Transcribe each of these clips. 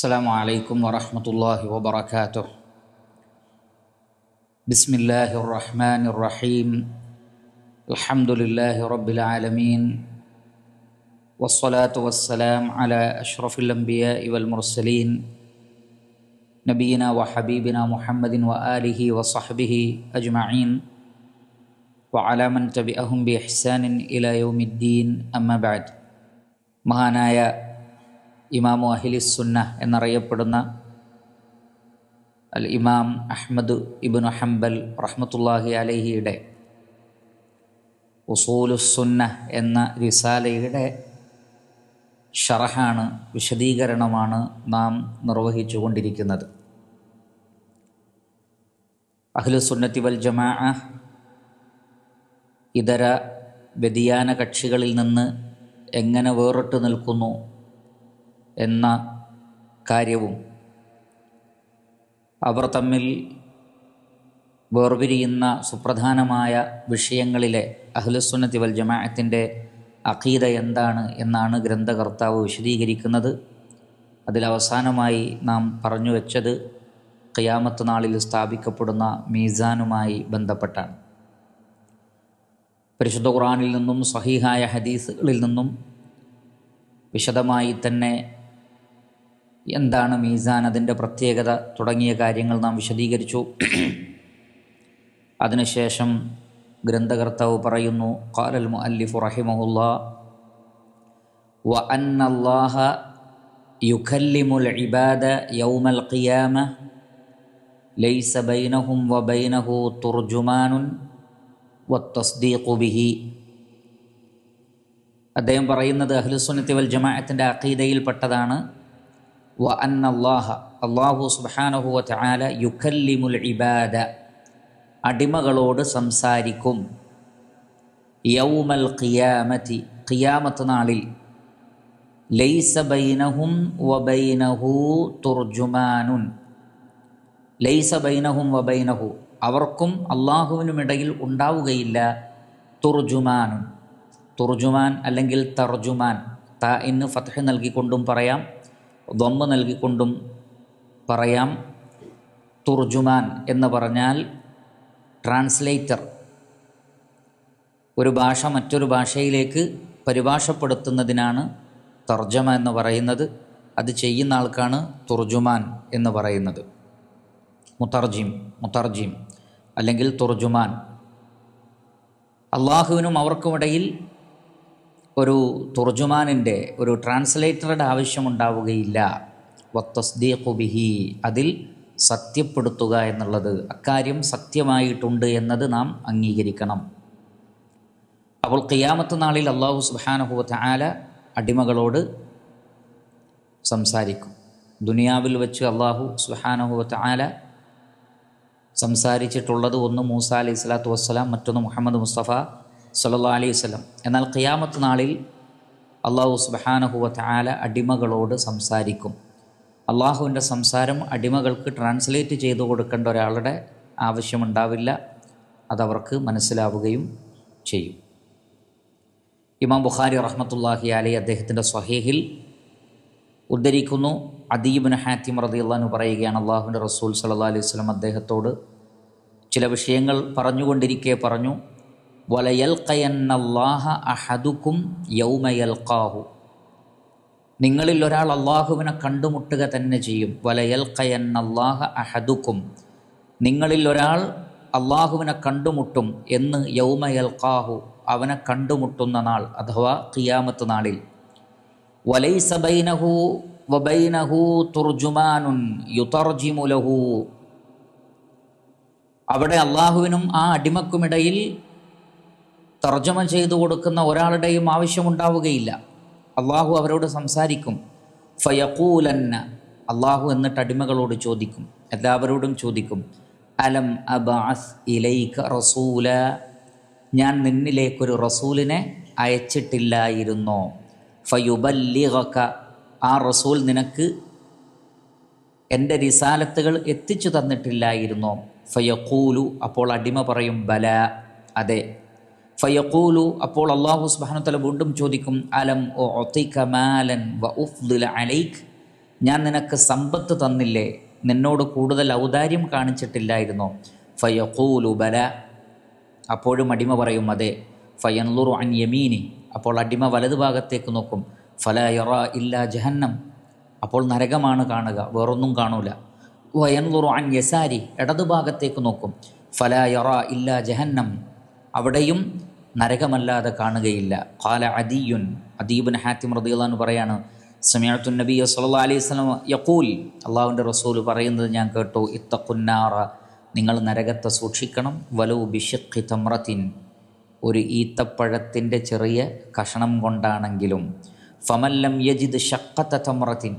السلام عليكم ورحمة الله وبركاته. بسم الله الرحمن الرحيم. الحمد لله رب العالمين، والصلاة والسلام على أشرف الأنبياء والمرسلين نبينا وحبيبنا محمد وآله وصحبه أجمعين وعلى من تبعهم بإحسان إلى يوم الدين. أما بعد. മഹാനായ ഇമാമു അഹ്ലിസുന്ന എന്നറിയപ്പെടുന്ന അൽ ഇമാം അഹ്മദ് ഇബ്നു ഹംബൽ റഹ്മത്തുള്ളാഹി അലൈഹിയുടെ ഉസൂലുസ്സുന്ന എന്ന റിസാലയുടെ ഷറഹാണ്, വിശദീകരണമാണ് നാം നിർവഹിച്ചു കൊണ്ടിരിക്കുന്നത്. അഹ്ലുസുന്നത്തി വൽ ജമാഅ ഇതര വ്യതിയാന കക്ഷികളിൽ നിന്ന് എങ്ങനെ വേറിട്ട് നിൽക്കുന്നു എന്ന കാര്യവും അവർ തമ്മിൽ വേർപിരിയുന്ന സുപ്രധാനമായ വിഷയങ്ങളിലെ അഹ്ലുസുന്നത്തി വൽ ജമാഅത്തിൻ്റെ അഖീദ എന്താണ് എന്നാണ് ഗ്രന്ഥകർത്താവ് വിശദീകരിക്കുന്നത്. അതിലവസാനമായി നാം പറഞ്ഞു വച്ചത് ഖിയാമത്ത് നാളിൽ സ്ഥാപിക്കപ്പെടുന്ന മീസാനുമായി ബന്ധപ്പെട്ടാണ്. പരിശുദ്ധ ഖുർആനിൽ നിന്നും സ്വഹീഹായ ഹദീസുകളിൽ നിന്നും വിശദമായി തന്നെ എന്താണ് മീസാൻ, അതിൻ്റെ പ്രത്യേകത തുടങ്ങിയ കാര്യങ്ങൾ നാം വിശദീകരിച്ചു. അതിനുശേഷം ഗ്രന്ഥകർത്താവ് പറയുന്നു, ഖാലൽ മുഅല്ലിഫു റഹിമഹുല്ലാഹ് വ അന്നല്ലാഹ യുകല്ലിമുൽ ഇബാദ യൗമൽ ഖിയാമ ലൈസ ബൈനഹും വ ബൈനഹു തുർജുമാനുൻ വത്തസ്ദീഖു ബിഹി. അദ്ദേഹം പറയുന്നത് അഹ്ലുസുന്നത്തി വൽ ജമാഅത്തിൻ്റെ അഖീദയിൽപ്പെട്ടതാണ്. വ അന്നല്ലാഹ, അല്ലാഹു സുബ്ഹാനഹു വ തആല യുകല്ലിമുൽ ഇബാദ, അടിമകളോട് സംസാരിക്കും. യൗമൽ ഖിയാമത്തി, ഖിയാമത്ത് നാളിൽ. ലൈസ ബൈനഹും വ ബൈനഹു തുർജുമാനുൻ, ലൈസ ബൈനഹും വ ബൈനഹു, അവർക്കും അള്ളാഹുവിനുമിടയിൽ ഉണ്ടാവുകയില്ല തുർജുമാനുൻ. തുർജുമാൻ അല്ലെങ്കിൽ തർജുമാൻ, താഇന് ഫത്ഹ് നൽകിക്കൊണ്ടും പറയാം, ദമ്മ് നൽകിക്കൊണ്ടും പറയാം. തുർജുമാൻ എന്ന് പറഞ്ഞാൽ ട്രാൻസ്ലേറ്റർ, ഒരു ഭാഷ മറ്റൊരു ഭാഷയിലേക്ക് പരിഭാഷപ്പെടുത്തുന്നതിനാണ് തർജമ എന്ന് പറയുന്നത്. അത് ചെയ്യുന്ന ആൾക്കാണ് തുർജുമാൻ എന്ന് പറയുന്നത്. മുതർജിം അല്ലെങ്കിൽ തുർജുമാൻ. അള്ളാഹുവിനും അവർക്കുമിടയിൽ ഒരു തുർജുമാനിൻ്റെ, ഒരു ട്രാൻസ്ലേറ്ററുടെ ആവശ്യമുണ്ടാവുകയില്ല. വത്തസ്ദീഖു ബിഹി, അതിൽ സത്യപ്പെടുത്തുക എന്നുള്ളത്, അക്കാര്യം സത്യമായിട്ടുണ്ട് എന്നത് നാം അംഗീകരിക്കണം. അപ്പോൾ ഖിയാമത്ത് നാളിൽ അല്ലാഹു സുബ്ഹാനഹു വ തആല അടിമകളോട് സംസാരിക്കും. ദുനിയാവിൽ വെച്ച് അല്ലാഹു സുബ്ഹാനഹു വ തആല സംസാരിച്ചിട്ടുള്ളത് ഒന്ന് മൂസ അലൈഹി സ്വലാത്തു വസ്സലാം, മറ്റൊന്ന് മുഹമ്മദ് മുസ്തഫ സല്ലല്ലാഹു അലൈഹി വസല്ലം. എന്നാൽ ഖിയാമത്ത് നാളിൽ അല്ലാഹു സുബ്ഹാനഹു വ തആല അടിമകളോട് സംസാരിക്കും. അള്ളാഹുവിൻ്റെ സംസാരം അടിമകൾക്ക് ട്രാൻസ്ലേറ്റ് ചെയ്തു കൊടുക്കേണ്ട ഒരാളുടെ ആവശ്യമുണ്ടാവില്ല, അതവർക്ക് മനസ്സിലാവുകയും ചെയ്യും. ഇമാം ബുഖാരി റഹ്മത്തുള്ളാഹി അലൈഹി അദ്ദേഹത്തിൻ്റെ സ്വഹീഹിൽ ഉദ്ധരിക്കുന്നു, അദീ ഇബ്നു ഹാത്തിം റളിയല്ലാഹു അൻഹു പറയുകയാണ്, അള്ളാഹുവിൻ്റെ റസൂൽ സല്ലല്ലാഹു അലൈഹി വസല്ലം അദ്ദേഹത്തോട് ചില വിഷയങ്ങൾ പറഞ്ഞുകൊണ്ടിരിക്കെ പറഞ്ഞു, വലയൽഖയന്നല്ലാഹ അഹദുക്കും യൗമ യൽഖാഹു, നിങ്ങളിൽ ഒരാൾ അള്ളാഹുവിനെ കണ്ടുമുട്ടുക തന്നെ ചെയ്യും. വലയൽഖയന്നല്ലാഹ അഹദുക്കും, നിങ്ങളിൽ ഒരാൾ അള്ളാഹുവിനെ കണ്ടുമുട്ടും എന്ന്. യൗമ യൽഖാഹു, അവനെ കണ്ടുമുട്ടുന്ന നാൾ അഥവാ ഖിയാമത്ത് നാളിൽ. വലൈസ ബൈനഹു വബൈനഹു തുർജുമാനുൻ യുതർജിമു ലഹു, അവിടെ അള്ളാഹുവിനും ആ അടിമക്കുമിടയിൽ തർജമ ചെയ്തു കൊടുക്കുന്ന ഒരാളുടെയും ആവശ്യമുണ്ടാവുകയില്ല. അള്ളാഹു അവരോട് സംസാരിക്കും. ഫയഖൂലന്ന, അള്ളാഹു എന്നിട്ട് അടിമകളോട് ചോദിക്കും, എല്ലാവരോടും ചോദിക്കും, അലം അബഅസ് ഇലൈക റസൂല, ഞാൻ നിന്നിലേക്കൊരു റസൂലിനെ അയച്ചിട്ടില്ലായിരുന്നോ? ഫയുബല്ലിഗക, ആ റസൂൽ നിനക്ക് എൻ്റെ റിസാലത്തുകൾ എത്തിച്ചു തന്നിട്ടില്ലായിരുന്നോ? ഫയഖൂലു, അപ്പോൾ അടിമ പറയും, ബല, അതെ. ഫയഖൂലു, അപ്പോൾ അല്ലാഹു സുബ്ഹാനഹു വ തആല വീണ്ടും ചോദിക്കും, അലം ഉഅതിക മാലൻ വ ഉഫ്ദില അലൈക്, ഞാൻ നിനക്ക് സമ്പത്ത് തന്നില്ലേ, നിന്നോട് കൂടുതൽ ഔദാര്യം കാണിച്ചിട്ടില്ലായിരുന്നോ? ഫയഖൂലു ബല, അപ്പോഴും അടിമ പറയും അതെ. ഫയൻളുറു അൻ യമീനി, അപ്പോൾ അടിമ വലതുഭാഗത്തേക്ക് നോക്കും. ഫലാ യറാ ഇല്ലാ ജഹന്നം, അപ്പോൾ നരകമാണ് കാണുക, വേറൊന്നും കാണൂല. വയൻളുറു അൻ യസാരി, ഇടതുഭാഗത്തേക്ക് നോക്കും. ഫലാ യറാ ഇല്ലാ ജഹന്നം, അവിടെയും നരകമല്ലാതെ കാണുകയില്ല. ഖാല അദിയുൻ, അദീബുൻ ഹാത്തിം റളിയല്ലാഹു അൻഹു പറയാണ്, സമിഅ്തു നബിയ സല്ലല്ലാഹു അലൈഹി വസല്ലം യഖൂൽ, അള്ളാഹുവിൻ്റെ റസൂൽ പറയുന്നത് ഞാൻ കേട്ടു, ഇത്തഖുന്നാറ, നിങ്ങൾ നരകത്തെ സൂക്ഷിക്കണം. വലൗ ബിശിഖ്ഖി തംറത്തിൻ, ഒരു ഈത്തപ്പഴത്തിൻ്റെ ചെറിയ കഷണം കൊണ്ടാണെങ്കിലും. ഫമല്ലം യജിദ് ഷഖ്ഖത തംറത്തിൻ,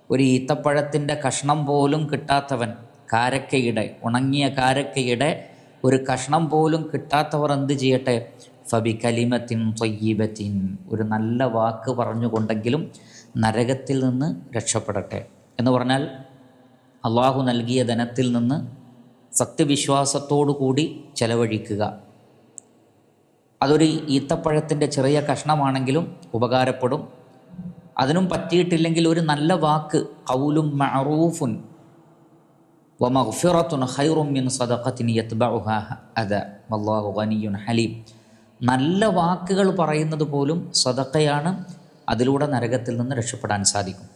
ഒരു ഈത്തപ്പഴത്തിൻ്റെ കഷ്ണം പോലും കിട്ടാത്തവൻ, കാരക്കയുടെ, ഉണങ്ങിയ കാരക്കയുടെ ഒരു കഷ്ണം പോലും കിട്ടാത്തവർ എന്ത് ചെയ്യട്ടെ? ഫബി കലിമത്തിൻ ത്വയ്യിബത്തിൻ, ഒരു നല്ല വാക്ക് പറഞ്ഞുകൊണ്ടെങ്കിലും നരകത്തിൽ നിന്ന് രക്ഷപ്പെടട്ടെ. എന്ന് പറഞ്ഞാൽ അള്ളാഹു നൽകിയ ധനത്തിൽ നിന്ന് സത്യവിശ്വാസത്തോടു കൂടി ചെലവഴിക്കുക. അതൊരു ഈത്തപ്പഴത്തിൻ്റെ ചെറിയ കഷ്ണമാണെങ്കിലും ഉപകാരപ്പെടും. അതിനും പറ്റിയിട്ടില്ലെങ്കിൽ ഒരു നല്ല വാക്ക്, ഖൗലും മഅറൂഫുൻ വമഗ്ഫിറത്തുൻ ഖൈറും മിൻ സദഖത്തിൻ യത്ബഉഹാ അദ വല്ലാഹു ഗനിയ്യുൻ ഹലീം. നല്ല വാക്കുകൾ പറയുന്നത് പോലും സദഖയാണ്, അതിലൂടെ നരകത്തിൽ നിന്ന് രക്ഷപ്പെടാൻ സാധിക്കും.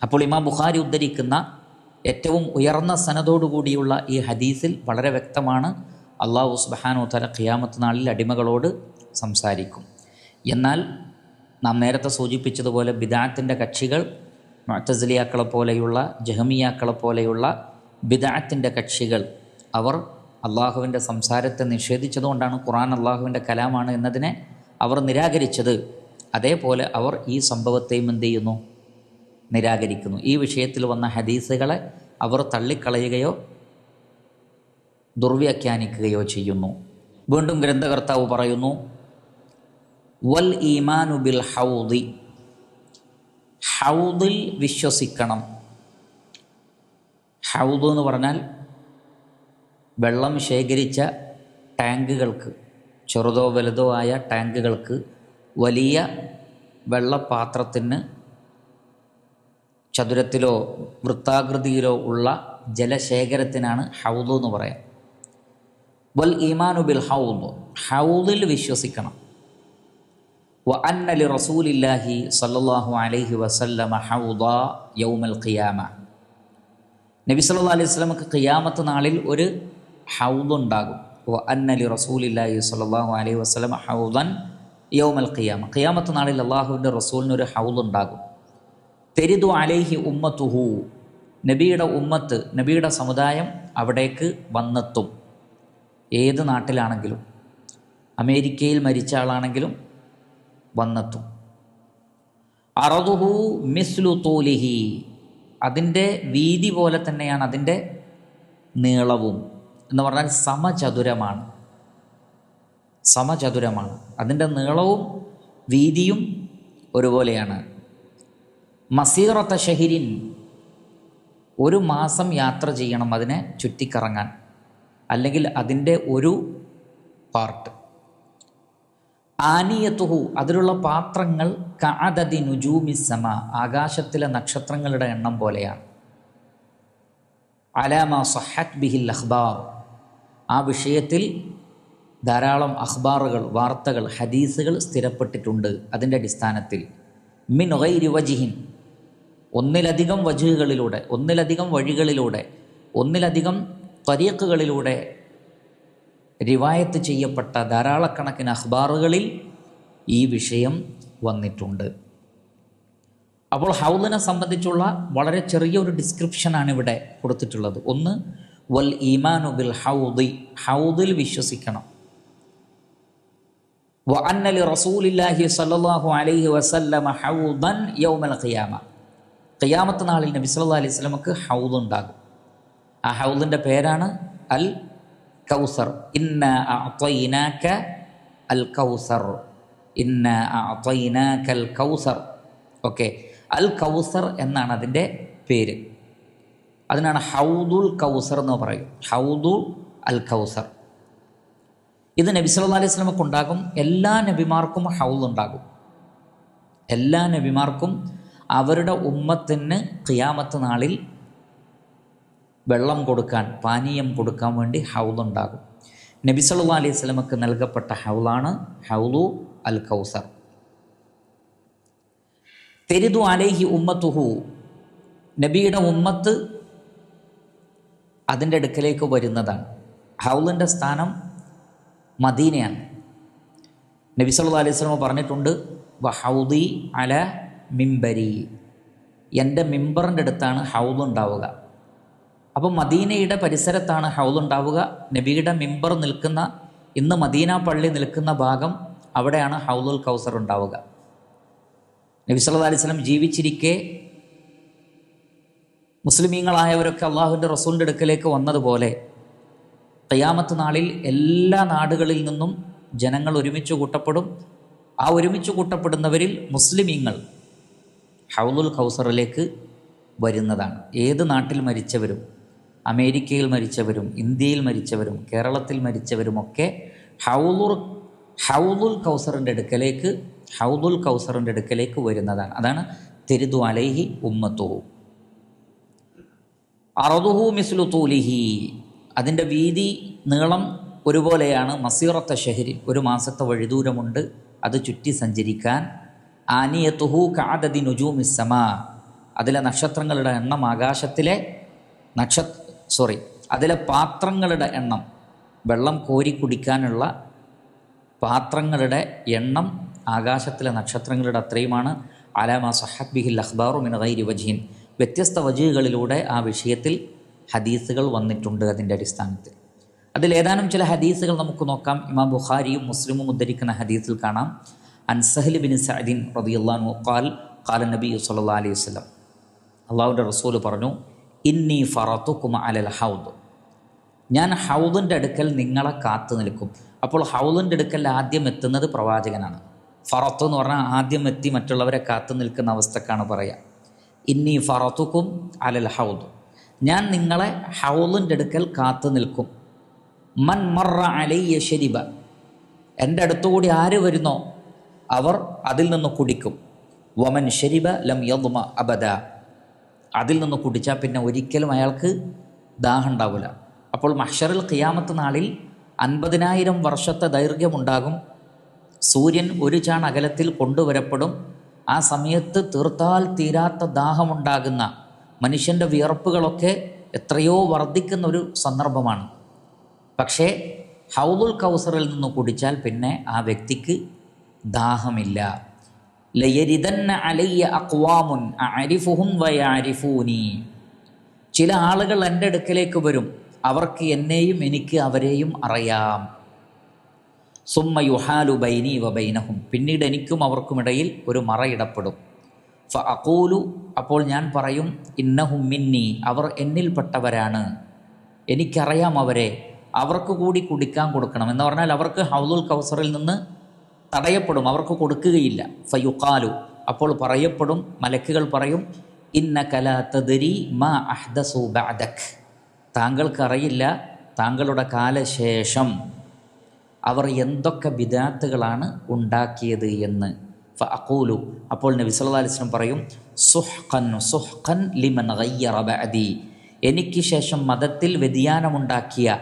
അപ്പോൾ ഇമാം ബുഖാരി ഉദ്ധരിക്കുന്ന ഏറ്റവും ഉയർന്ന സനദോടുകൂടിയുള്ള ഈ ഹദീസിൽ വളരെ വ്യക്തമാണ്, അല്ലാഹു സുബ്ഹാനഹു വ തആല ഖിയാമത്ത് നാളിൽ അടിമകളോട് സംസാരിക്കും. എന്നാൽ നാം നേരത്തെ സൂചിപ്പിച്ചതുപോലെ ബിദ്അത്തിൻ്റെ കക്ഷികൾ, മുഅ്തസിലിയാക്കളെ പോലെയുള്ള, ജഹമിയാക്കളെ പോലെയുള്ള ബിദ്അത്തിൻ്റെ കക്ഷികൾ, അവർ അള്ളാഹുവിൻ്റെ സംസാരത്തെ നിഷേധിച്ചതുകൊണ്ടാണ് ഖുർആൻ അള്ളാഹുവിൻ്റെ കലാമാണ് എന്നതിനെ അവർ നിരാകരിച്ചത്. അതേപോലെ അവർ ഈ സംഭവത്തെയും എന്ത് ചെയ്യുന്നു? നിരാകരിക്കുന്നു. ഈ വിഷയത്തിൽ വന്ന ഹദീസുകളെ അവർ തള്ളിക്കളയുകയോ ദുർവ്യാഖ്യാനിക്കുകയോ ചെയ്യുന്നു. വീണ്ടും ഗ്രന്ഥകർത്താവ് പറയുന്നു, വൽ ഈമാനു ബിൽ ഹൗദി, ഹൗദിൽ വിശ്വസിക്കണം. ഹൗദ് എന്ന് പറഞ്ഞാൽ വെള്ളം ശേഖരിച്ച ടാങ്കുകൾക്ക്, ചെറുതോ വലുതോ ആയ ടാങ്കുകൾക്ക്, വലിയ വെള്ളപാത്രത്തിന് ചതുരത്തിലോ വൃത്താകൃതിയിലോ ഉള്ള ജലശേഖരത്തിനാണ് ഹൗദ് എന്ന് പറയാം. വൽ ഈമാനു ബിൽ ഹൗദ്, ഹൗദിൽ വിശ്വസിക്കണം. വ അന്ന ലി റസൂലില്ലാഹി സല്ലല്ലാഹു അലൈഹി വസല്ലമ ഹൗദ യൗമൽ ഖിയാമ, നബി സല്ലല്ലാഹു അലൈഹി വസല്ലമക്ക് ഖിയാമത്ത് നാളിൽ ഒരു ഹൗദ് ഉണ്ടാകും. വ അന്ന ലി റസൂലില്ലാഹി സല്ലല്ലാഹു അലൈഹി വസല്ലമ ഹൗദൻ യൗമൽ ഖിയാമ, ഖിയാമത്ത് നാളിൽ അള്ളാഹുവിൻ്റെ റസൂലിന് ഒരു ഹൗദ് ഉണ്ടാകും. തെരിദു അലൈഹി ഉമ്മത്തുഹു, നബിയുടെ ഉമ്മത്ത്, നബിയുടെ സമുദായം അവിടേക്ക് വന്നെത്തും. ഏത് നാട്ടിലാണെങ്കിലും, അമേരിക്കയിൽ മരിച്ച ആളാണെങ്കിലും വന്നെത്തും. അറദുഹു മിസ്ലു തൂലിഹി, അതിൻ്റെ വീതി പോലെ തന്നെയാണ് അതിൻ്റെ നീളവും. എന്ന് പറഞ്ഞാൽ സമചതുരമാണ്, സമചതുരമാണ്. അതിൻ്റെ നീളവും വീതിയും ഒരുപോലെയാണ്. മസീറത്ത ഷഹിരിൻ, ഒരു മാസം യാത്ര ചെയ്യണം അതിനെ ചുറ്റിക്കറങ്ങാൻ, അല്ലെങ്കിൽ അതിൻ്റെ ഒരു പാർട്ട്. ആനിയത്തുഹു, അതിലുള്ള പാത്രങ്ങൾ കഅദദി നുജൂമിസ്സമ, ആകാശത്തിലെ നക്ഷത്രങ്ങളുടെ എണ്ണം പോലെയാണ്. അലാമ സഹത് ബിഹിൽ അഖ്ബാർ, ആ വിഷയത്തിൽ ധാരാളം അഖ്ബാറുകൾ, വാർത്തകൾ, ഹദീസുകൾ സ്ഥിരപ്പെട്ടിട്ടുണ്ട്. അതിൻ്റെ അടിസ്ഥാനത്തിൽ മിൻ ഗൈരി വജിഹിൻ, ഒന്നിലധികം വജുകളിലൂടെ, ഒന്നിലധികം വഴികളിലൂടെ, ഒന്നിലധികം ത്വരീഖുകളിലൂടെ റിവായത്ത് ചെയ്യപ്പെട്ട ധാരാളക്കണക്കിന് അഖ്ബാറുകളിൽ ഈ വിഷയം വന്നിട്ടുണ്ട്. അപ്പോൾ ഹൗദിനെ സംബന്ധിച്ചുള്ള വളരെ ചെറിയൊരു ഡിസ്ക്രിപ്ഷനാണ് ഇവിടെ കൊടുത്തിട്ടുള്ളത്. ഒന്ന്, വൽ ഈമാനു ബിൽ ഹൗദി, ഹൗദിൽ വിശ്വസിക്കണം. വ അന്ന ലി റസൂലില്ലാഹി സ്വല്ലല്ലാഹു അലൈഹി വസല്ലമ ഹൗദൻ യൗമൽ ഖിയാമ, ഖിയാമത്ത് നാളിൽ നബി സല്ലല്ലാഹു അലൈഹി വസല്ലമക്ക് ഹൗദ് ഉണ്ടാകും. ആ ഹൗദിൻ്റെ പേരാണ് അൽ കൗസർ. ഇന്നാ അഅ്തൈനാക അൽ കൗസർ, ഇന്നാ അഅ്തൈനാക അൽ കൗസർ. ഓക്കെ, അൽ കൗസർ എന്നാണ് അതിൻ്റെ പേര്. അതിനാണ് ഹൗദുൽ കൗസർ എന്ന് പറയും, ഹൗദുൽ അൽ കൗസർ. ഇത് നബി സല്ലല്ലാഹു അലൈഹി വസല്ലമക്ക് ഉണ്ടാകും. എല്ലാ നബിമാർക്കും ഹൗദ് ഉണ്ടാകും, എല്ലാ നബിമാർക്കും അവരുടെ ഉമ്മത്തിന് ഖിയാമത്ത് നാളിൽ വെള്ളം കൊടുക്കാൻ, പാനീയം കൊടുക്കാൻ വേണ്ടി ഹൗദുണ്ടാകും. നബി സല്ലല്ലാഹു അലൈഹി വസല്ലമക്ക് നൽകപ്പെട്ട ഹൗലാണ് ഹൗദു അൽ കൗസർ. തെരിദു അലൈഹി ഉമ്മത്തുഹു, നബിയുടെ ഉമ്മത്ത് അതിൻ്റെ അടുക്കലേക്ക് വരുന്നതാണ്. ഹൗലിൻ്റെ സ്ഥാനം മദീനയാണ്. നബി സല്ലല്ലാഹു അലൈഹി വസല്ലം പറഞ്ഞിട്ടുണ്ട്, വഹൗദി അല മിംബരി, എൻ്റെ മിമ്പറിൻ്റെ അടുത്താണ് ഹൗദ് ഉണ്ടാവുക. അപ്പം മദീനയുടെ പരിസരത്താണ് ഹൗദ് ഉണ്ടാവുക. നബിയുടെ മിമ്പർ നിൽക്കുന്ന, ഇന്ന് മദീന പള്ളി നിൽക്കുന്ന ഭാഗം, അവിടെയാണ് ഹൗദുൽ കൗസർ ഉണ്ടാവുക. നബി സല്ലല്ലാഹു അലൈഹി വസല്ലം ജീവിച്ചിരിക്കെ മുസ്ലിമീങ്ങളായവരൊക്കെ അള്ളാഹുവിൻ്റെ റസൂലിൻ്റെ അടുക്കലേക്ക് വന്നതുപോലെ ഖിയാമത്ത് നാളിൽ എല്ലാ നാടുകളിൽ നിന്നും ജനങ്ങൾ ഒരുമിച്ച് കൂട്ടപ്പെടും. ആ ഒരുമിച്ച് കൂട്ടപ്പെടുന്നവരിൽ മുസ്ലിമീങ്ങൾ ഹൗദുൽ കൗസറിലേക്ക് വരുന്നതാണ്. ഏത് നാട്ടിൽ മരിച്ചവരും, അമേരിക്കയിൽ മരിച്ചവരും, ഇന്ത്യയിൽ മരിച്ചവരും, കേരളത്തിൽ മരിച്ചവരുമൊക്കെ ഹൗദുൽ കൗസറിൻ്റെ അടുക്കലേക്ക് വരുന്നതാണ്. അതാണ് തെരിദു അലൈഹി ഉമ്മത്തുഹു. അറദുഹു മിസ്ലു തൂലിഹി, അതിൻ്റെ വീതി നീളം ഒരുപോലെയാണ്. മസീറത്ത ഷഹരിൻ, ഒരു മാസത്തെ വഴിദൂരമുണ്ട് അത് ചുറ്റി സഞ്ചരിക്കാൻ. ആനിയത്തുഹു കഅദദി നുജൂമിസ്സമാ, അതിലെ നക്ഷത്രങ്ങളുടെ എണ്ണം ആകാശത്തിലെ അതിലെ പാത്രങ്ങളുടെ എണ്ണം, വെള്ളം കോരി കുടിക്കാനുള്ള പാത്രങ്ങളുടെ എണ്ണം ആകാശത്തിലെ നക്ഷത്രങ്ങളുടെ അത്രയുമാണ്. അലാമ സഹഹ് ബിഹിൽ അഖ്ബാറു മിൻ ഗൈരി വജ്ഹിൻ, വ്യത്യസ്ത വജുകളിലൂടെ ആ വിഷയത്തിൽ ഹദീസുകൾ വന്നിട്ടുണ്ട്. അതിൻ്റെ അടിസ്ഥാനത്തിൽ അതിലേതാനും ചില ഹദീസുകൾ നമുക്ക് നോക്കാം. ഇമാം ബുഖാരിയും മുസ്ലിമും ഉദ്ധരിക്കുന്ന ഹദീസിൽ കാണാം, അൻ സഹ്ൽ ബിൻ സഅദിൻ റളിയല്ലാഹു അൻഹു ഖാല നബി സല്ലല്ലാഹു അലൈഹി വസല്ലം, അള്ളാഹുവിൻ്റെ റസൂൽ പറഞ്ഞു, ഇന്നി ഫറതുകും അലൽ ഹൗദ്, ഞാൻ ഹൗദിൻ്റെ അടുക്കൽ നിങ്ങളെ കാത്തു നിൽക്കും. അപ്പോൾ ഹൗദിൻ്റെ അടുക്കൽ ആദ്യം എത്തുന്നത് പ്രവാചകനാണ്. ഫറത്ത് എന്ന് പറഞ്ഞാൽ ആദ്യം എത്തി മറ്റുള്ളവരെ കാത്തു നിൽക്കുന്ന അവസ്ഥക്കാണ് പറയുക. ഇന്നി ഫറതുകും അലൽ ഹൗദ്, ഞാൻ നിങ്ങളെ ഹൗദിൻ്റെ അടുക്കൽ കാത്തു നിൽക്കും. മൻ മറ അലയ്യ ശരിബ, എൻ്റെ അടുത്തുകൂടി ആര് വരുന്നോ അവർ അതിൽ നിന്ന് കുടിക്കും. വമൻ ശരിബ ലം യദ്മ അബദ, അതിൽ നിന്ന് കുടിച്ചാൽ പിന്നെ ഒരിക്കലും അയാൾക്ക് ദാഹം ഉണ്ടാവില്ല. അപ്പോൾ മഹ്ശറിൽ ഖിയാമത്ത് നാളിൽ 50,000 വർഷത്തെ ദൈർഘ്യമുണ്ടാകും. സൂര്യൻ ഒരു ചാൺ അകലത്തിൽ കൊണ്ടുവരപ്പെടും. ആ സമയത്ത് തീർത്താൽ തീരാത്ത ദാഹമുണ്ടാകുന്ന, മനുഷ്യൻ്റെ വിയർപ്പുകളൊക്കെ എത്രയോ വർദ്ധിക്കുന്ന ഒരു സന്ദർഭമാണ്. പക്ഷേ ഹൗദുൽ കൗസറിൽ നിന്ന് കുടിച്ചാൽ പിന്നെ ആ വ്യക്തിക്ക് ദാഹമില്ല. ലയരിദന്ന അലയ്യ അഖ്വാമുൻ അഅരിഫുഹും വയഅരിഫൂനി, ചില ആളുകൾ എൻ്റെ അടുക്കലേക്ക് വരും, അവർക്ക് എന്നെയും എനിക്ക് അവരെയും അറിയാം. സുമ്മ യുഹാലു ബൈനി വബൈനഹും, പിന്നീട് എനിക്കും അവർക്കുമിടയിൽ ഒരു മറയിടപ്പെടും. ഫഅഖൂലു, അപ്പോൾ ഞാൻ പറയും, ഇന്നഹും മിന്നി, അവർ എന്നിൽപ്പെട്ടവരാണ്, എനിക്കറിയാം അവരെ, അവർക്ക് കൂടി കുടിക്കാൻ കൊടുക്കണം എന്ന് പറഞ്ഞാൽ അവർക്ക് ഹൗദുൽ കൗസറിൽ നിന്ന് തടയപ്പെടും, അവർക്ക് കൊടുക്കുകയില്ല. ഫയുഖാലു, അപ്പോൾ പറയപ്പെടും, മലക്കുകൾ പറയും, ഇന്നക ലാ തദ്രി മാ അഹ്ദസു ബഅദക്, താങ്കൾക്കറിയില്ല താങ്കളുടെ കാലശേഷം അവർ എന്തൊക്കെ ബിദാത്തുകളാണ് ഉണ്ടാക്കിയത് എന്ന്. ഫഅഖൂലു, അപ്പോൾ നബി സല്ലല്ലാഹു അലൈഹി വസല്ലം പറയും, സുഹ്ഖൻ ലിമൻ ഗയ്യറ ബഅദി, എനിക്ക് ശേഷം മതത്തിൽ വ്യതിയാനമുണ്ടാക്കിയ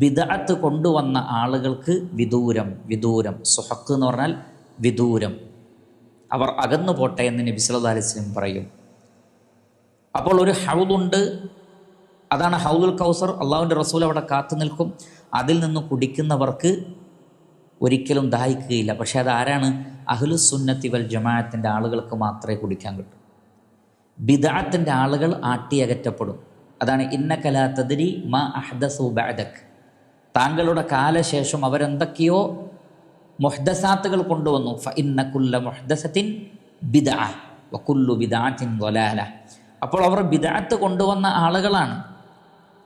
ബിദഅത്ത് കൊണ്ടുവന്ന ആളുകൾക്ക് വിദൂരം. സുഹഖ് എന്ന് പറഞ്ഞാൽ വിദൂരം, അവർ അകന്നു പോട്ടെ എന്ന് നബി സല്ലല്ലാഹു അലൈഹി വസല്ലം പറയും. അപ്പോൾ ഒരു ഹൗദുണ്ട്, അതാണ് ഹൗദുൽ കൗസർ. അള്ളാഹുവിൻ്റെ റസൂൽ അവിടെ കാത്തു നിൽക്കും. അതിൽ നിന്ന് കുടിക്കുന്നവർക്ക് ഒരിക്കലും ദാഹിക്കുകയില്ല. പക്ഷേ അതാരാണ്? അഹ്ലുസുന്നത്തി വൽ ജമാഅത്തിൻ്റെ ആളുകൾക്ക് മാത്രമേ കുടിക്കാൻ കിട്ടൂ. ബിദ്അത്തിൻ്റെ ആളുകൾ ആട്ടിയകറ്റപ്പെടും. അതാണ് ഇന്നക ലാ തദ്രി മാ അഹ്ദസു ബഅദക്, താങ്കളുടെ കാലശേഷം അവരെന്തൊക്കെയോ മുഹ്ദസാത്തുകൾ കൊണ്ടുവന്നു. ഫഇന്ന കുല്ല മുഹ്ദസത്തിൻ ബിദ്അ വകുല്ലു ബിദ്അത്തിൻ ളലാല, അപ്പോൾ അവർ ബിദ്അത്ത് കൊണ്ടുവന്ന ആളുകളാണ്.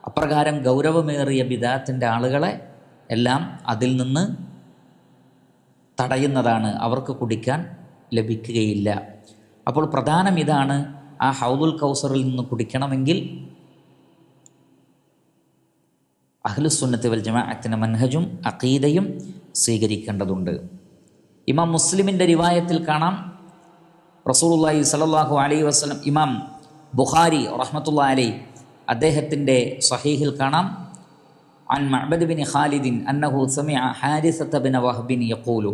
അപ്രകാരം ഗൗരവമേറിയ ബിദ്അത്തിൻ്റെ ആളുകളെ എല്ലാം അതിൽ നിന്ന് തടയുന്നതാണ്, അവർക്ക് കുടിക്കാൻ ലഭിക്കുകയില്ല. അപ്പോൾ പ്രധാനം ഇതാണ്, ആ ഹൗദുൽ കൗസറിൽ നിന്ന് കുടിക്കണമെങ്കിൽ അഹ്ലുസുന്നത്തി വൽ ജമാഅത്തിൻ്റെ മൻഹജും അഖീദയും സ്വീകരിക്കേണ്ടതുണ്ട്. ഇമാം മുസ്ലിമിൻ്റെ റിവായത്തിൽ കാണാം, റസൂലുള്ളാഹി സ്വല്ലല്ലാഹു അലൈഹി വസല്ലം ഇമാം ബുഖാരി റഹ്മത്തുള്ളാഹി അലൈഹി അദ്ദേഹത്തിൻ്റെ സ്വഹീഹിൽ കാണാം അൻ മഅബദ് ബിൻ ഖാലിദിൻ അന്നഹു സമിഅ ഹാരിസത ബിൻ വഹ്ബിൻ യഖൂലു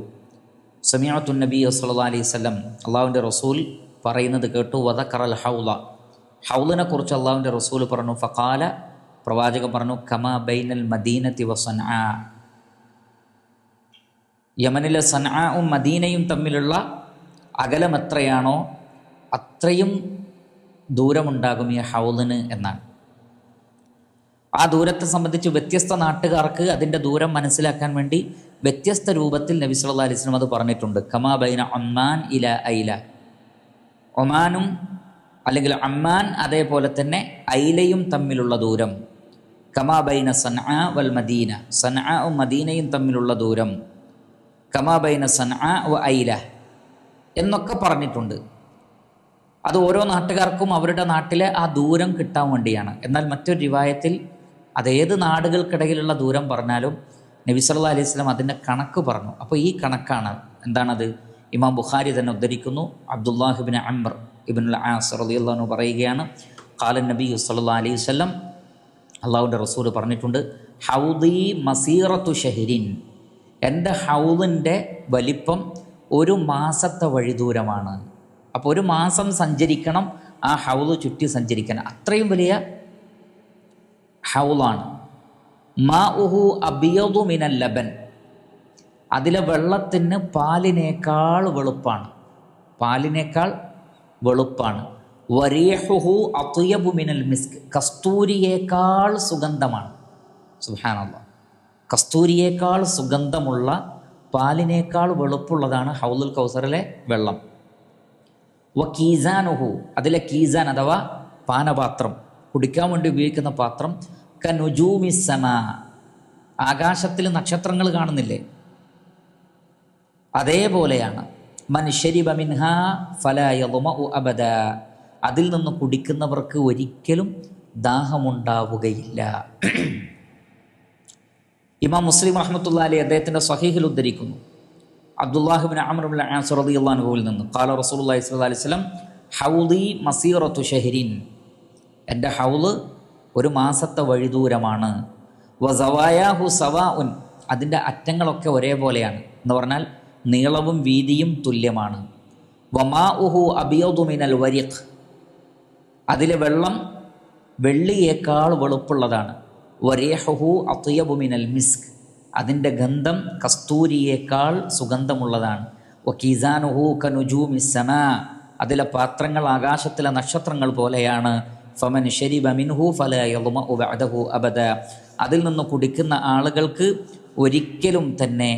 സമിഅതു നബിയ്യ സ്വല്ലല്ലാഹു അലൈഹി വസല്ലം അല്ലാഹുവിൻ്റെ റസൂൽ പറയുന്നത് കേട്ടു വദക്കറൽ ഹൗള ഹൗളിനെ കുറിച്ച് അല്ലാഹുവിൻ്റെ റസൂൽ പറഞ്ഞു ഫഖാല പ്രവാചകൻ പറഞ്ഞു കമാ ബൈനൽ മദീനത്തി വസൻആ യമനിലെ സൻആഉം മദീനയും തമ്മിലുള്ള അകലം എത്രയാണോ അത്രയും ദൂരമുണ്ടാകും ഈ ഹൗളിന് എന്നാണ്. ആ ദൂരത്തെ സംബന്ധിച്ച് വ്യത്യസ്ത നാട്ടുകാർക്ക് അതിൻ്റെ ദൂരം മനസ്സിലാക്കാൻ വേണ്ടി വ്യത്യസ്ത രൂപത്തിൽ നബി സല്ലല്ലാഹു അലൈഹി വസല്ലം അത് പറഞ്ഞിട്ടുണ്ട്. കമാ ബൈന ഒമാൻ ഇല ഐല, ഒമാനും അല്ലെങ്കിൽ അമ്മാൻ അതേപോലെ തന്നെ ഐലയും തമ്മിലുള്ള ദൂരം. കമാ ബൈന സൻആ വൽ മദീന, സൻആഉം മദീനയും തമ്മിലുള്ള ദൂരം. കമാ ബൈന സൻആ വ ഐല എന്നൊക്കെ പറഞ്ഞിട്ടുണ്ട്. അത് ഓരോ നാട്ടുകാർക്കും അവരുടെ നാട്ടിലെ ആ ദൂരം കിട്ടാൻ വേണ്ടിയാണ്. എന്നാൽ മറ്റൊരു റിവായത്തിൽ അതേത് നാടുകൾക്കിടയിലുള്ള ദൂരം പറഞ്ഞാലും നബി സല്ലല്ലാഹു അലൈഹി വസല്ലം അതിൻ്റെ കണക്ക് പറഞ്ഞു. അപ്പോൾ ഈ കണക്കാണ് എന്താണത്? ഇമാം ബുഖാരി തന്നെ ഉദ്ധരിക്കുന്നു. അബ്ദുല്ലാഹ് ഇബ്നു അംർ ഇബ്നുൽ ആസ് റളിയല്ലാഹു അൻഹു പറയുകയാണ്, ഖാല നബി സല്ലല്ലാഹു അലൈഹി വസല്ലം, അള്ളാഹുവിൻ്റെ റസൂൽ പറഞ്ഞിട്ടുണ്ട്, ഹൗദി മസീറത്തു ഷഹരിൻ, എൻ്റെ ഹൗദിൻ്റെ വലിപ്പം ഒരു മാസത്തെ വഴിദൂരമാണ്. അപ്പോൾ ഒരു മാസം സഞ്ചരിക്കണം ആ ഹൗദ് ചുറ്റി സഞ്ചരിക്കണം, അത്രയും വലിയ ഹൗളാണ്. മാഉഹു അബിയദു മിനൽ ലബൻ, അതിലെ വെള്ളത്തിന് പാലിനേക്കാൾ വെളുപ്പാണ്, പാലിനേക്കാൾ വെളുപ്പാണ്. വരീഹുഹു അത്യബു മിനൽ മിസ്ക്, കസ്തൂരിയേക്കാൾ സുഗന്ധമാണ്. സുബ്ഹാനല്ലാഹ്, കസ്തൂരിയേക്കാൾ സുഗന്ധമുള്ള പാലിനേക്കാൾ വെളുപ്പുള്ളതാണ് ഹൗലുൽ കൗസറിലെ വെള്ളം. വ കീസാനുഹു, അതിലെ കീസാൻ അഥവാ പാനപാത്രം, കുടിക്കാൻ വേണ്ടി ഉപയോഗിക്കുന്ന പാത്രം, കനുജൂമി സമാ, ആകാശത്തിൽ നക്ഷത്രങ്ങൾ കാണുന്നില്ലേ അതേപോലെയാണ്. മൻ ശരിബ മിൻഹാ ഫലാ യദ്മഉ അബദ, അതിൽ നിന്ന് കുടിക്കുന്നവർക്ക് ഒരിക്കലും ദാഹമുണ്ടാവുകയില്ല. ഇമാം മുസ്ലിം റഹ്മത്തുള്ളാഹി അലൈഹി അദ്ദേഹത്തിൻ്റെ സ്വഹീഹിൽ ഉദ്ധരിക്കുന്നു, അബ്ദുല്ലാഹ് ഇബ്നു അംർ ഇബ്നു ആസ് റളിയല്ലാഹു അൻഹുവിൽ നിന്ന്, ഖാല റസൂലുള്ളാഹി സ്വല്ലല്ലാഹു അലൈഹി വസല്ലം ഹൗദി മസീറത്തു ഷഹരിൻ, എൻ്റെ ഹൗള് ഒരു മാസത്തെ വഴിദൂരമാണ്. വസവായാഹു സവാഉൻ, അതിൻ്റെ അറ്റങ്ങളൊക്കെ ഒരേപോലെയാണ് എന്ന് പറഞ്ഞാൽ നീളവും വീതിയും തുല്യമാണ്. വമാഉഹു അബിയദു മിനൽ വരിഖ്, അതിലെ വെള്ളം വെള്ളിയേക്കാൾ വെളുപ്പുള്ളതാണ്. വരീഹുഹു അത്യബു മിനൽ മിസ്ക്, അതിൻ്റെ ഗന്ധം കസ്തൂരിയേക്കാൾ സുഗന്ധമുള്ളതാണ്. വകീസാനുഹു കനുജൂമി സമാ, അതിലെ പാത്രങ്ങൾ ആകാശത്തിലെ നക്ഷത്രങ്ങൾ പോലെയാണ്. ഫമൻ ശരിബ മിൻഹു ഫലാ യദ്മഉ ബഅദഹു അബദ, അതിൽ നിന്ന് കുടിക്കുന്ന ആളുകൾക്ക് ഒരിക്കലും തന്നെ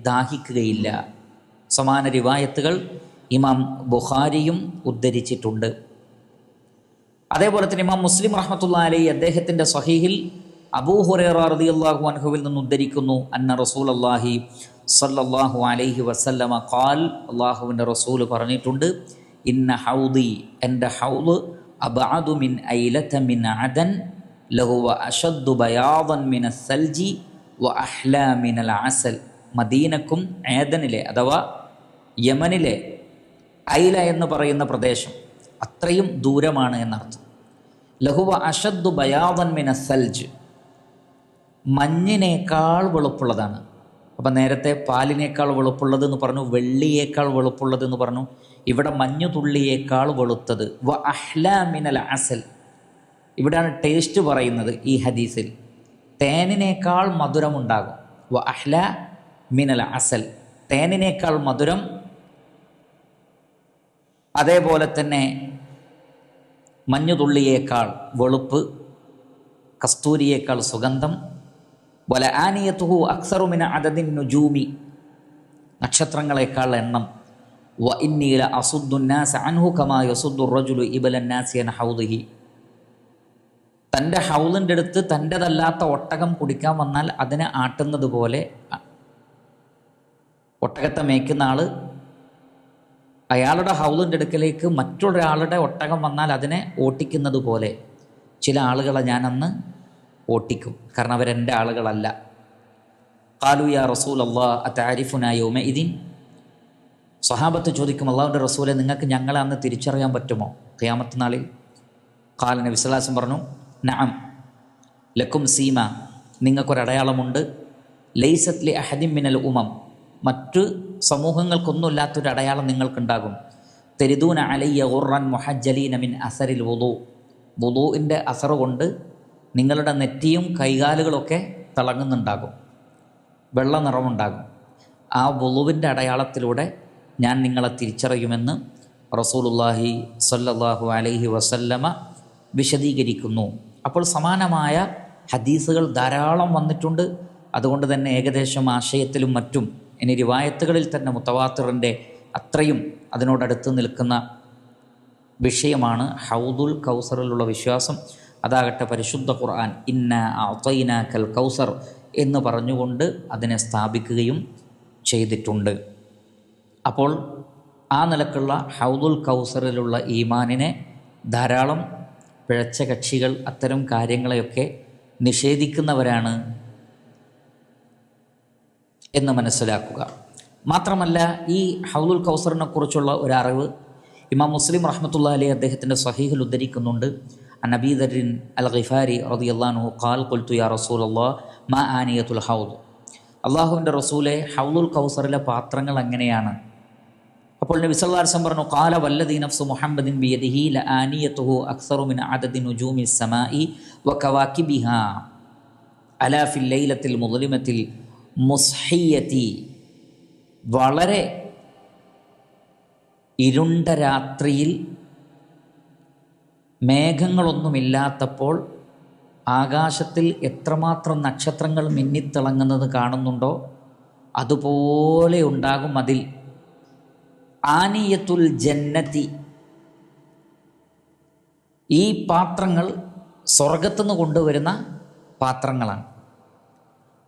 ദാഹിക്കുകയില്ല. സമാന റിവായത്തുകൾ ഇമാം ബുഖാരിയും ഉദ്ധരിച്ചിട്ടുണ്ട്. അതേപോലെ തന്നെ ഇമാം മുസ്ലിം റഹ്മത്തുള്ളാഹി അലൈഹി അദ്ദേഹത്തിൻ്റെ സ്വഹീഹിൽ അബൂ ഹുറൈറ റളിയല്ലാഹു അൻഹുവിൽ നിന്ന് ഉദ്ധരിക്കുന്നു, അന്ന റസൂലുള്ളാഹി സ്വല്ലല്ലാഹു അലൈഹി വസല്ലമ ഖാൽ, അല്ലാഹുവിൻ്റെ റസൂൽ പറഞ്ഞിട്ടുണ്ട്, ഇന്ന ഹൗദി, എൻ്റെ ഹൗദ്, അബ്അദു മിൻ ഐലത മിൻ അദൻ ലഹു അശദ്ദു ബയാദൻ മിനസ് സൽജി വ അഹ്ലാ മിനൽ അസൽ, മദീനക്കും ഏദനിലെ അഥവാ യമനിലെ ഐല എന്ന് പറയുന്ന പ്രദേശം അത്രയും ദൂരമാണ് എന്നർത്ഥം. ലഹു അശദ്ദു ബയാദൻ മിനസ് സൽജ്, മഞ്ഞിനേക്കാൾ വെളുപ്പുള്ളതാണ്. അപ്പം നേരത്തെ പാലിനേക്കാൾ വെളുപ്പുള്ളത് എന്ന് പറഞ്ഞു, വെള്ളിയേക്കാൾ വെളുപ്പുള്ളത് എന്ന് പറഞ്ഞു, ഇവിടെ മഞ്ഞു തുള്ളിയേക്കാൾ വെളുത്തത്. വ അഹ്ലാ മിനൽ അസൽ, ഇവിടെയാണ് ടേസ്റ്റ് പറയുന്നത് ഈ ഹദീസിൽ, തേനിനേക്കാൾ മധുരമുണ്ടാകും. വ അഹ്ലാ മിനൽ അസൽ, തേനിനേക്കാൾ മധുരം. അതേപോലെ തന്നെ മഞ്ഞുതുള്ളിയേക്കാൾ വെളുപ്പ്, കസ്തൂരിയേക്കാൾ സുഗന്ധം. വല ആനിയത്തുഹു അക്സറു മിന അദദിൻ നുജൂമി, നക്ഷത്രങ്ങളെക്കാൾ എണ്ണം. വ ഇന്നി ല അസുദ്ദുന്നാസ അൻഹു കമാ യസുദ്ദു റജുലു ഇബലന്നാസി അൻ ഹൗദിഹി, തൻ്റെ ഹൗദിൻ്റെ അടുത്ത് തൻ്റെതല്ലാത്ത ഒട്ടകം കുടിക്കാൻ വന്നാൽ അതിനെ ആട്ടുന്നത് പോലെ, ഒട്ടകത്തെ മേയ്ക്കുന്ന ആൾ അയാളുടെ ഹൗദിൻ്റെ അടുക്കലേക്ക് മറ്റൊരാളുടെ ഒട്ടകം വന്നാൽ അതിനെ ഓട്ടിക്കുന്നത് പോലെ ചില ആളുകളെ ഞാനന്ന് ഓട്ടിക്കും, കാരണം അവരെൻ്റെ ആളുകളല്ല. ഖാലു യാ റസൂലല്ലാഹ് അതഅരിഫുനാ യൗമഇദിൻ, സ്വഹാബത്ത് ചോദിക്കും, അള്ളാഹുവിൻ്റെ റസൂലെ, നിങ്ങൾക്ക് ഞങ്ങളെ അന്ന് തിരിച്ചറിയാൻ പറ്റുമോ ഖിയാമത്ത് നാളിൽ? ഖാല, നബി സ്വല്ലല്ലാഹു അലൈഹി വസല്ലം പറഞ്ഞു, നഅം ലക്കും സീമ, നിങ്ങൾക്കൊരടയാളമുണ്ട്. ലൈസത് ലി അഹദിൻ മിനൽ ഉമം, മറ്റു സമൂഹങ്ങൾക്കൊന്നുമില്ലാത്തൊരു അടയാളം നിങ്ങൾക്കുണ്ടാകും. തെരിദൂന അലയ്യ ഖുർറൻ മുഹജ്ജലീന മിൻ അസരിൽ വുളു, വുളുവിൻ്റെ അസറ് കൊണ്ട് നിങ്ങളുടെ നെറ്റിയും കൈകാലുകളൊക്കെ തിളങ്ങുന്നുണ്ടാകും, വെള്ള നിറമുണ്ടാകും. ആ വുളുവിൻ്റെ അടയാളത്തിലൂടെ ഞാൻ നിങ്ങളെ തിരിച്ചറിയുമെന്ന് റസൂലുള്ളാഹി സ്വല്ലല്ലാഹു അലൈഹി വസല്ലമ വിശദീകരിക്കുന്നു. അപ്പോൾ സമാനമായ ഹദീസുകൾ ധാരാളം വന്നിട്ടുണ്ട്. അതുകൊണ്ട് തന്നെ ഏകദേശം ആശയത്തിലും മറ്റും ഇനി റിവായത്തുകളിൽ തന്നെ മുത്തവാത്തിറിൻ്റെ അത്രയും അതിനോടടുത്ത് നിൽക്കുന്ന വിഷയമാണ് ഹൗദുൽ കൗസറിലുള്ള വിശ്വാസം. അതാകട്ടെ പരിശുദ്ധ ഖുർആൻ ഇന്ന അഅ്തൈനാകൽ കൗസർ എന്ന് പറഞ്ഞുകൊണ്ട് അതിനെ സ്ഥാപിക്കുകയും ചെയ്തിട്ടുണ്ട്. അപ്പോൾ ആ നിലക്കുള്ള ഹൗദുൽ കൗസറിലുള്ള ഈമാനിനെ ധാരാളം പിഴച്ച കക്ഷികൾ അത്തരം കാര്യങ്ങളെയൊക്കെ നിഷേധിക്കുന്നവരാണ് എന്ന് മനസ്സിലാക്കുക. മാത്രമല്ല, ഈ ഹൗദുൽ കൗസറിനെ കുറിച്ചുള്ള ഒരറിവ് ഇമാം മുസ്ലിം റഹ്മത്തുള്ളാഹി അലൈഹി അദ്ദേഹത്തിൻ്റെ സ്വഹീഹിൽ ഉദ്ധരിക്കുന്നുണ്ട്. അൻ അബീ ദർരിൻ അൽ ഗിഫാരി റളിയല്ലാഹു അൻഹു ഖാൽ ഖുൽതു യാ റസൂലല്ലാഹ് മാ ആനിയത്തുൽ ഹൗദ്, അള്ളാഹുവിൻ്റെ റസൂലെ, ഹൗദുൽ കൗസറിലെ പാത്രങ്ങൾ എങ്ങനെയാണ്? അപ്പോൾ നബി സല്ലല്ലാഹു അലൈഹി വസല്ലം പറഞ്ഞു, ഖാല വല്ലദീ നഫ്സു മുഹമ്മദിൻ ബിയദിഹി ലആനിയതുഹു അക്സറു മിൻ അദദി നുജൂമിസ് സമാഇ വകവാകിബിഹാ അലാ ഫിൽ ലൈലത്തിൽ മുദ്ലിമത്തിൽ മുസ്ഹിയതി, വളരെ ഇരുണ്ട രാത്രിയിൽ മേഘങ്ങളൊന്നുമില്ലാത്തപ്പോൾ ആകാശത്തിൽ എത്രമാത്രം നക്ഷത്രങ്ങൾ മിന്നിത്തിളങ്ങുന്നത് കാണുന്നുണ്ടോ അതുപോലെ ഉണ്ടാകും അതിൽ. ആനിയത്തുൽ ജന്നതി, ഈ പാത്രങ്ങൾ സ്വർഗത്തുനിന്ന് കൊണ്ടുവരുന്ന പാത്രങ്ങളാണ്.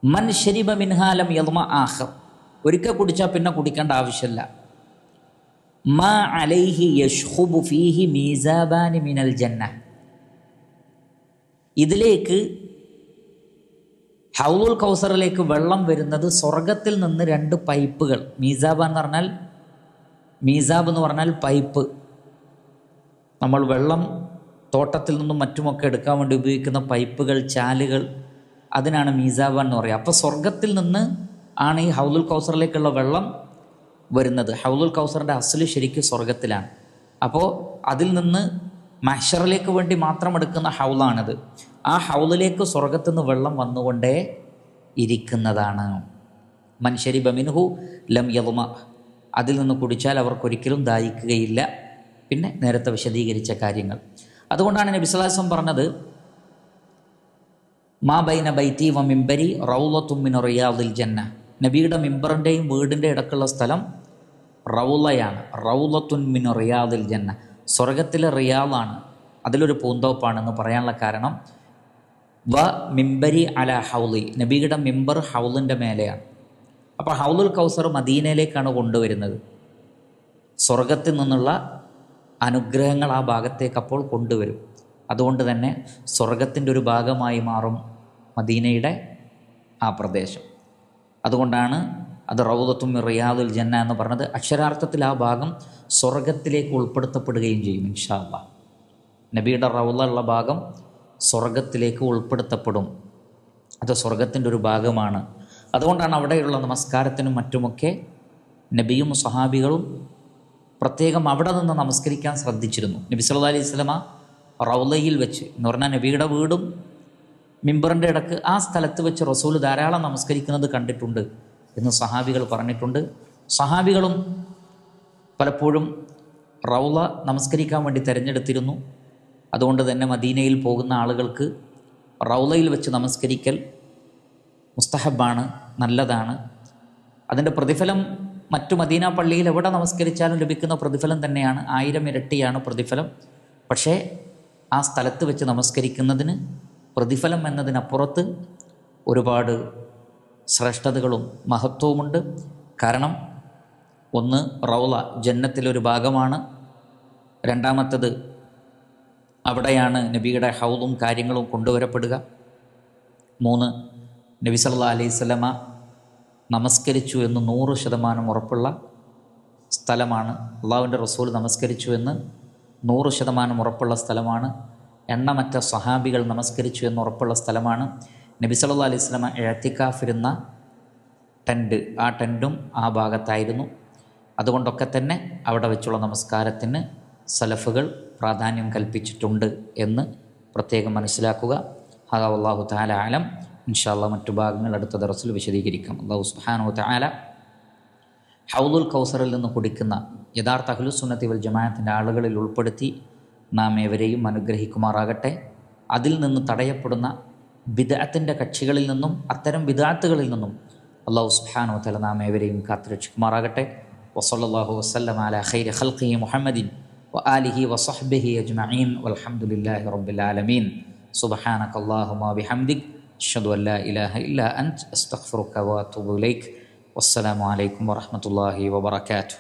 മൻ ശരിബ മിൻഹാലം യദ്മ ആഖർ, ഒരിക്കൽ കുടിച്ചാൽ പിന്നെ കുടിക്കേണ്ട ആവശ്യമില്ല. മാ അലൈഹി യഷ്ഖുബു ഫീഹി മീസാബാനി മിനൽ ജന്ന, ഇതിലേക്ക് ഹൗദുൽ കൗസറിലേക്ക് വെള്ളം വരുന്നത് സ്വർഗത്തിൽ നിന്ന് 2 പൈപ്പുകൾ. മീസാബ് എന്ന് പറഞ്ഞാൽ പൈപ്പ്. നമ്മൾ വെള്ളം തോട്ടത്തിൽ നിന്നും മറ്റുമൊക്കെ എടുക്കാൻ വേണ്ടി ഉപയോഗിക്കുന്ന പൈപ്പുകൾ, ചാലുകൾ, അതിനാണ് മീസാബ എന്ന് പറയുക. അപ്പോൾ സ്വർഗത്തിൽ നിന്ന് ആണ് ഈ ഹൗദുൽ കൗസറിലേക്കുള്ള വെള്ളം വരുന്നത്. ഹൗദുൽ കൗസറിൻ്റെ അസ്ല് ശരിക്കും സ്വർഗത്തിലാണ്. അപ്പോൾ അതിൽ നിന്ന് മഹ്ശറിലേക്ക് വേണ്ടി മാത്രം എടുക്കുന്ന ഹൗലാണിത്. ആ ഹൗലിലേക്ക് സ്വർഗത്തുനിന്ന് വെള്ളം വന്നുകൊണ്ടേ ഇരിക്കുന്നതാണ്. മൻ ശരിബ മിൻഹു ലം യദ്മ, അതിൽ നിന്ന് കുടിച്ചാൽ അവർക്കൊരിക്കലും ദാഹിക്കുകയില്ല. പിന്നെ നേരത്തെ വിശദീകരിച്ച കാര്യങ്ങൾ. അതുകൊണ്ടാണ് നബി സല്ലല്ലാഹു അലൈഹി വസല്ലം പറഞ്ഞത്, മാ ബൈന ബൈതി വ മിംബരി റൗളത്തും മിൻ റിയാദിൽ ജന്ന, നബിയുടെ മിമ്പറിൻ്റെയും വീടിൻ്റെ ഇടക്കുള്ള സ്ഥലം റൗളയാണ്. റൗളത്തുൻ മിൻ റിയാദിൽ ജന്ന, സ്വർഗത്തിലെ റിയാദാണ്, അതിലൊരു പൂന്തോപ്പാണെന്ന് പറയാനുള്ള കാരണം വ മിംബരി അല ഹൗലി, നബിയുടെ മിമ്പർ ഹൗലിൻ്റെ മേലെയാണ്. അപ്പോൾ ഹൗലുൽ കൗസർ മദീനയിലേക്കാണ് കൊണ്ടുവരുന്നത്. സ്വർഗത്തിൽ നിന്നുള്ള അനുഗ്രഹങ്ങൾ ആ ഭാഗത്തേക്ക് അപ്പോൾ കൊണ്ടുവരും. അതുകൊണ്ട് തന്നെ സ്വർഗത്തിൻ്റെ ഒരു ഭാഗമായി മാറും മദീനയുടെ ആ പ്രദേശം. അതുകൊണ്ടാണ് അത് റൗദത്തും റിയാദുൽ ജന്ന എന്ന് പറഞ്ഞത്. അക്ഷരാർത്ഥത്തിൽ ആ ഭാഗം സ്വർഗത്തിലേക്ക് ഉൾപ്പെടുത്തപ്പെടുകയും ചെയ്യും ഇൻഷാ അല്ലാഹ്. നബിയുടെ റൗള ഉള്ള ഭാഗം സ്വർഗത്തിലേക്ക് ഉൾപ്പെടുത്തപ്പെടും. അത് സ്വർഗത്തിൻ്റെ ഒരു ഭാഗമാണ്. അതുകൊണ്ടാണ് അവിടെയുള്ള നമസ്കാരത്തിനും മറ്റുമൊക്കെ നബിയും സ്വഹാബികളും പ്രത്യേകം അവിടെ നിന്ന് നമസ്കരിക്കാൻ ശ്രദ്ധിച്ചിരുന്നു. നബി സല്ലല്ലാഹു അലൈഹി വസല്ലമ റൗളയിൽ വെച്ച് എന്ന് പറഞ്ഞാൽ നബിയുടെ വീടും മിമ്പറിൻ്റെ ഇടക്ക് ആ സ്ഥലത്ത് വെച്ച് റസൂൽ ധാരാളം നമസ്കരിക്കുന്നത് കണ്ടിട്ടുണ്ട് എന്ന് സഹാബികൾ പറഞ്ഞിട്ടുണ്ട്. സഹാബികളും പലപ്പോഴും റൗള നമസ്കരിക്കാൻ വേണ്ടി തിരഞ്ഞെടുത്തിരുന്നു. അതുകൊണ്ട് തന്നെ മദീനയിൽ പോകുന്ന ആളുകൾക്ക് റൗളയിൽ വെച്ച് നമസ്കരിക്കൽ മുസ്തഹബാണ്, നല്ലതാണ്. അതിൻ്റെ പ്രതിഫലം മറ്റു മദീന പള്ളിയിൽ എവിടെ നമസ്കരിച്ചാലും ലഭിക്കുന്ന പ്രതിഫലം തന്നെയാണ്. 1000 ഇരട്ടിയാണ് പ്രതിഫലം. പക്ഷേ ആ സ്ഥലത്ത് വെച്ച് നമസ്കരിക്കുന്നതിന് പ്രതിഫലം എന്നതിനപ്പുറത്ത് ഒരുപാട് ശ്രേഷ്ഠതകളും മഹത്വവുമുണ്ട്. കാരണം ഒന്ന്, റൗള ജന്നത്തിലൊരു ഭാഗമാണ്. രണ്ടാമത്തത്, അവിടെയാണ് നബിയുടെ ഹൗദും കാര്യങ്ങളും കൊണ്ടുവരപ്പെടുക. 3, നബി സല്ലല്ലാഹു അലൈഹി വസല്ലമ നമസ്കരിച്ചു എന്ന് 100% ഉറപ്പുള്ള സ്ഥലമാണ്. അള്ളാഹുവിൻ്റെ റസൂൽ നമസ്കരിച്ചു എന്ന് 100% ഉറപ്പുള്ള സ്ഥലമാണ്. എണ്ണമറ്റ സ്വഹാബികൾ നമസ്കരിച്ചു എന്ന് ഉറപ്പുള്ള സ്ഥലമാണ്. നബി സല്ലല്ലാഹു അലൈഹി വസല്ലമ ഇഅ്തികാഫിരുന്ന ടെൻറ്റ്, ആ ടെൻറ്റും ആ ഭാഗത്തായിരുന്നു. അതുകൊണ്ടൊക്കെ തന്നെ അവിടെ വെച്ചുള്ള നമസ്കാരത്തിന് സലഫുകൾ പ്രാധാന്യം കൽപ്പിച്ചിട്ടുണ്ട് എന്ന് പ്രത്യേകം മനസ്സിലാക്കുക. ഹാദാ വല്ലാഹു തആല അലം. ഇൻഷാ അല്ലാഹ് മറ്റു ഭാഗങ്ങൾ അടുത്ത ദർസിൽ വിശദീകരിക്കാം. അല്ലാഹു സുബ്ഹാനഹു വ തആല ഹൗദുൽ കൗസറിൽ നിന്ന് കുടിക്കുന്ന യഥാർത്ഥ അഹ്ലുസുന്നത്തി വൽ ജമാഅത്തിൻ്റെ ആളുകളിൽ ഉൾപ്പെടുത്തി നാം ഏവരെയും അനുഗ്രഹിക്കുമാറാകട്ടെ. അതിൽ നിന്ന് തടയപ്പെടുന്ന ബിദ്അത്തിൻ്റെ കക്ഷികളിൽ നിന്നും അത്തരം ബിദ്അത്തുകളിൽ നിന്നും അല്ലാഹു സുബ്ഹാനഹു വ തആല നാം ഏവരെയും കാത്തുരക്ഷിക്കുമാറാകട്ടെ. വസല്ലല്ലാഹു വസല്ലമ അലാ ഖൈരി ഖൽഖിഹി മുഹമ്മദിൻ വആലിഹി വസഹ്ബിഹി അജ്മഈൻ വൽഹംദുലില്ലാഹി റബ്ബിൽ ആലമീൻ. സുബ്ഹാനകല്ലാഹുമ്മ വബിഹംദിക് അഷ്ഹദു അൻ ലാ ഇലാഹ ഇല്ലാ അൻത അസ്തഗ്ഫിറുക വഅതൂബു ഇലൈക്. വസ്സലാമു അലൈക്കും വറഹ്മത്തുള്ളാഹി വബറകാതുഹു.